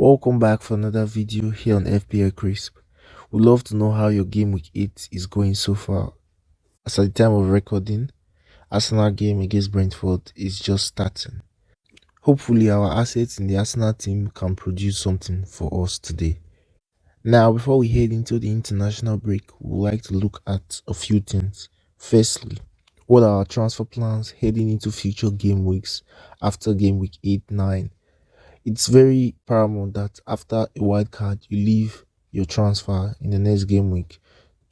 Welcome back for another video here on FPLcrisp. We'd love to know how your game week 8 is going so far. As at the time of recording, Arsenal game against Brentford is just starting. Hopefully our assets in the Arsenal team can produce something for us today. Now, before we head into the international break, we would like to look at a few things. Firstly, what are our transfer plans heading into future game weeks after game week 8-9? It's very paramount that after a wild card, you leave your transfer in the next game week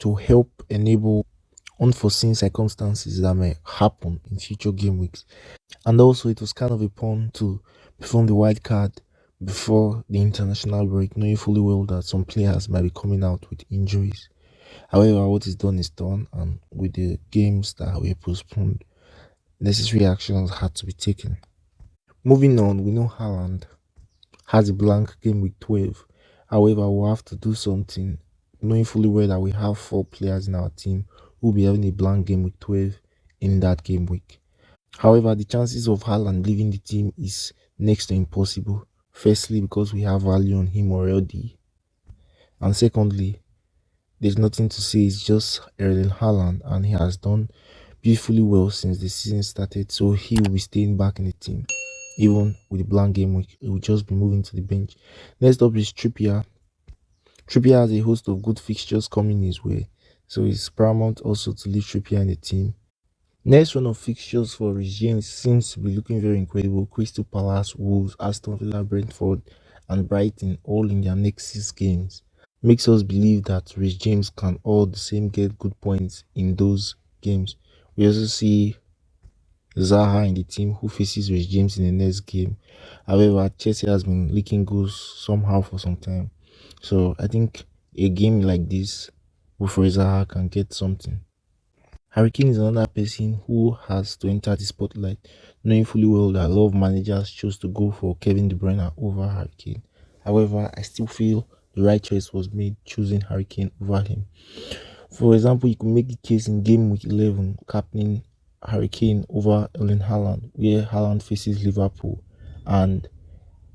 to help enable unforeseen circumstances that may happen in future game weeks. And also, it was kind of a pun to perform the wild card before the international break, knowing fully well that some players might be coming out with injuries. However, what is done is done, and with the games that were postponed, necessary actions had to be taken. Moving on, we know Haaland has a blank game week 12. However, we'll have to do something, knowing fully well that we have 4 players in our team who will be having a blank game week 12 in that game week. However, the chances of Haaland leaving the team is next to impossible. Firstly, because we have value on him already. And secondly, there's nothing to say, it's just Erling Haaland, and he has done beautifully well since the season started, so he will be staying back in the team. Even with the blank game week, he will just be moving to the bench. Next up is Trippier. Trippier has a host of good fixtures coming his way, so it's paramount also to leave Trippier in the team. Next run of fixtures for Reece James seems to be looking very incredible. Crystal Palace, Wolves, Aston Villa, Brentford and Brighton all in their next 6 games. Makes us believe that Reece James can all the same get good points in those games. We also see Zaha in the team who faces Reece James in the next game. However, Chelsea has been leaking goals somehow for some time. So I think a game like this, Wilfred Zaha can get something. Harry Kane is another person who has to enter the spotlight, knowing fully well that a lot of managers chose to go for Kevin De Bruyne over Harry Kane. However, I still feel the right choice was made choosing Harry Kane over him. For example, you could make the case in game week 11, captaining Harry Kane over Erling Haaland, where Haaland faces Liverpool and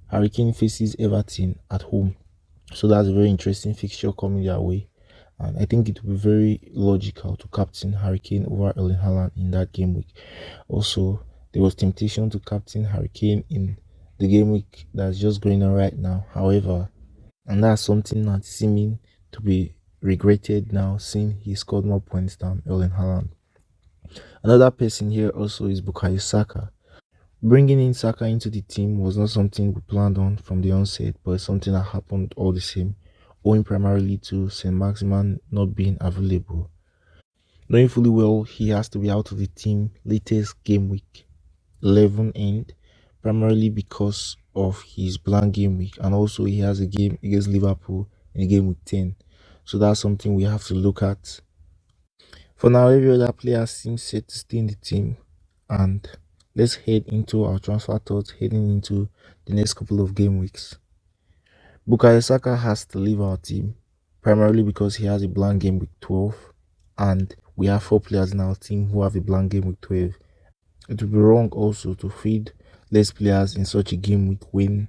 Harry Kane faces Everton at home. So that's a very interesting fixture coming their way. And I think it will be very logical to captain Harry Kane over Erling Haaland in that game week. Also, there was temptation to captain Harry Kane in the game week that's just going on right now. However, and that's something that's seeming to be regretted now, seeing he scored more points than Erling Haaland. Another person here also is Bukayo Saka. Bringing in Saka into the team was not something we planned on from the onset, but it's something that happened all the same, owing primarily to St. Maximan not being available. Knowing fully well he has to be out of the team latest game week 11 end, primarily because of his blank game week, and also he has a game against Liverpool in game week 10. So that's something we have to look at. For now, every other player seems set to stay in the team, and let's head into our transfer thoughts heading into the next couple of game weeks. Bukayo Saka has to leave our team, primarily because he has a blank game week 12, and we have 4 players in our team who have a blank game week 12. It would be wrong also to feed less players in such a game week when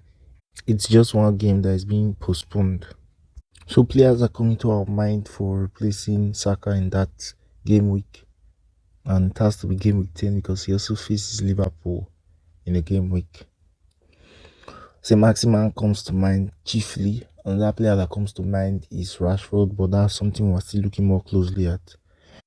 it's just one game that is being postponed. So players are coming to our mind for replacing Saka in that game week, and it has to be game week 10 because he also faces Liverpool in the game week. St. Maximan comes to mind chiefly. Another player that comes to mind is Rashford, but that's something we're still looking more closely at.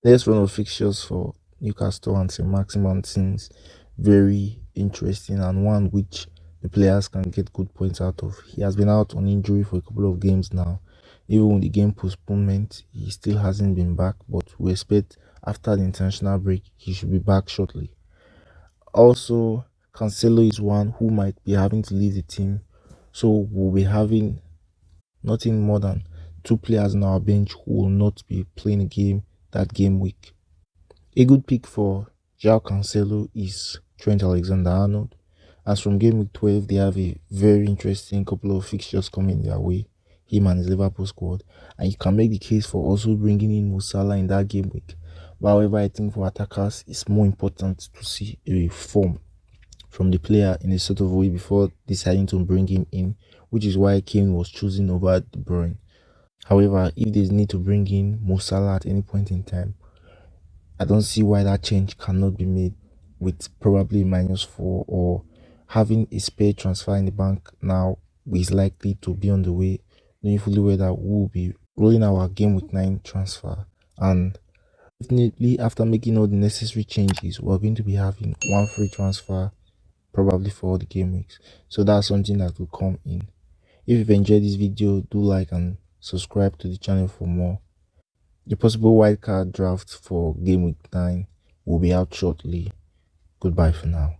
Next run of fixtures for Newcastle and St. Maximan seems very interesting, and one which the players can get good points out of. He has been out on injury for a couple of games now. Even with the game postponement, he still hasn't been back, but we expect after the international break he should be back shortly. Also, Cancelo is one who might be having to leave the team, so we'll be having nothing more than 2 players on our bench who will not be playing a game that game week. A good pick for João Cancelo is Trent Alexander-Arnold, as from game week 12 they have a very interesting couple of fixtures coming their way, him and his Liverpool squad, and you can make the case for also bringing in Mo Salah in that game week. But however, I think for attackers it's more important to see a form from the player in a sort of way before deciding to bring him in which is why Kane was chosen over De Bruyne. However, if there's need to bring in Mo Salah at any point in time, I don't see why that change cannot be made with probably -4, or having a spare transfer in the bank now is likely to be on the way, knowing fully well that we will be rolling our game week 9 transfer, and definitely after making all the necessary changes, we're going to be having one free transfer probably for all the game weeks. So that's something that will come in. If you've enjoyed this video, do like and subscribe to the channel for more. The possible wildcard draft for game week 9 will be out shortly. Goodbye for now.